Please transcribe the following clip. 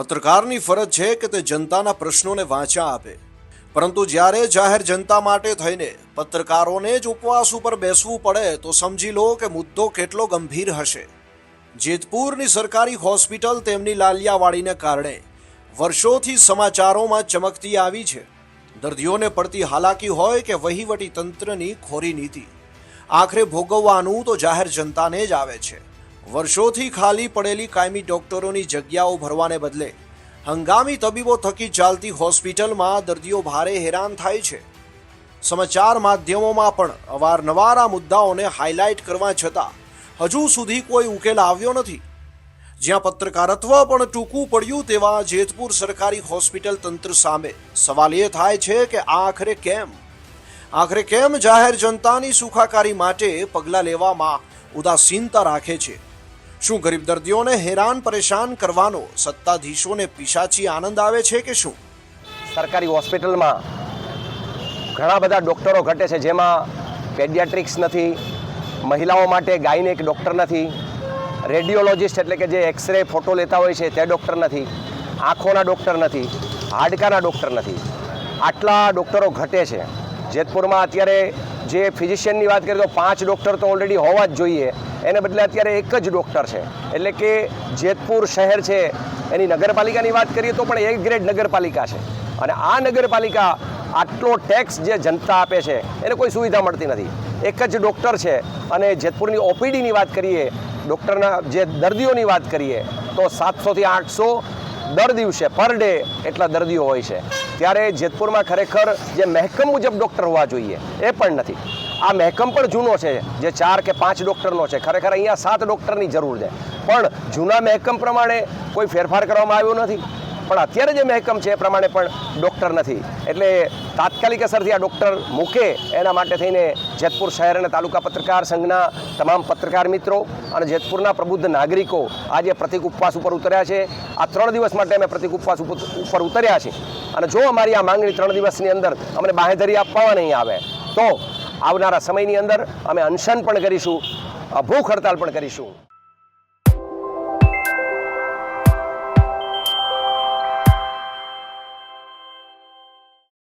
પત્રકારની ફરજ છે કે તે જનતાના પ્રશ્નોને વાંચા આપે, પરંતુ જ્યારે જાહેર જનતા માટે થઈને પત્રકારોને જ ઉપવાસ ઉપર બેસવું પડે તો સમજી લો કે મુદ્દો કેટલો ગંભીર હશે। જેતપુરની સરકારી હોસ્પિટલ તેમની લાલિયાવાડીને કારણે વર્ષોથી સમાચારોમાં ચમકતી આવી છે। દર્દીઓને પડતી હાલાકી હોય કે વહીવટી તંત્રની ખોરી નીતિ, આખરે ભોગવવાનું તો જાહેર જનતાને જ આવે છે। વર્ષોથી ખાલી પડેલી કાયમી ડોક્ટરોની જગ્યાઓ ભરવાને બદલે હંગામી તબીબો થકી ચાલતી હોસ્પિટલમાં દર્દીઓ ભારે હેરાન થાય છે। સમાચાર માધ્યમોમાં પણ અવારનવાર આ મુદ્દાઓને હાઇલાઇટ કરવા છતાં હજુ સુધી કોઈ ઉકેલ આવ્યો નથી। જ્યાં પત્રકારત્વ પણ ટૂંકું પડ્યું તેવા જેતપુર સરકારી હોસ્પિટલ તંત્ર સામે સવાલ એ થાય છે કે આખરે કેમ જાહેર જનતાની સુખાકારી માટે પગલાં લેવામાં ઉદાસીનતા રાખે છે? શું ગરીબ દર્દીઓને હેરાન પરેશાન કરવાનો સત્તાધીશોને પિશાચી આનંદ આવે છે કે શું? સરકારી હોસ્પિટલમાં ઘણા બધા ડૉક્ટરો ઘટે છે, જેમાં પેડિયાટ્રિક્સ નથી, મહિલાઓ માટે ગાયનેક ડૉક્ટર નથી, રેડિયોલોજિસ્ટ એટલે કે જે એક્સરે ફોટો લેતા હોય છે તે ડૉક્ટર નથી, આંખોના ડૉક્ટર નથી, હાડકાના ડૉક્ટર નથી। આટલા ડૉક્ટરો ઘટે છે। જેતપુરમાં અત્યારે જે ફિઝિશિયનની વાત કરીએ તો 5 ડૉક્ટર તો ઓલરેડી હોવા જ જોઈએ, એને બદલે અત્યારે એક જ ડૉક્ટર છે। એટલે કે જેતપુર શહેર છે એની નગરપાલિકાની વાત કરીએ તો પણ A ગ્રેડ નગરપાલિકા છે, અને આ નગરપાલિકા આટલો ટેક્સ જે જનતા આપે છે એને કોઈ સુવિધા મળતી નથી। એક જ ડૉક્ટર છે, અને જેતપુરની OPDની વાત કરીએ, ડૉક્ટરના જે દર્દીઓની વાત કરીએ તો 700 થી 800 દર દિવસે પર ડે એટલા દર્દીઓ હોય છે। ત્યારે જેતપુરમાં ખરેખર જે મહેકમ મુજબ ડૉક્ટર હોવા જોઈએ એ પણ નથી। આ મહેકમ પણ જૂનો છે, જે 4 કે 5 ડૉક્ટરનો છે, ખરેખર અહીંયા 7 ડૉક્ટરની જરૂર છે, પણ જૂના મહેકમ પ્રમાણે કોઈ ફેરફાર કરવામાં આવ્યો નથી। પણ અત્યારે જે મહેકમ છે એ પ્રમાણે પણ ડૉક્ટર નથી, એટલે તાત્કાલિક અસરથી આ ડૉક્ટર મૂકે એના માટે થઈને જેતપુર શહેર અને તાલુકા પત્રકાર સંઘના તમામ પત્રકાર મિત્રો અને જેતપુરના પ્રબુદ્ધ નાગરિકો આજે પ્રતિક ઉપવાસ ઉપર ઉતર્યા છે। આ 3 દિવસ માટે અમે પ્રતિક ઉપવાસ ઉપર ઉતર્યા છીએ, અને જો અમારી આ માંગણી 3 દિવસની અંદર અમને બાંહેધરી આપવામાં નહીં આવે તો આવનારા સમયની અંદર અમે અનશન પણ કરીશું, ભૂખ હડતાલ પણ કરીશું।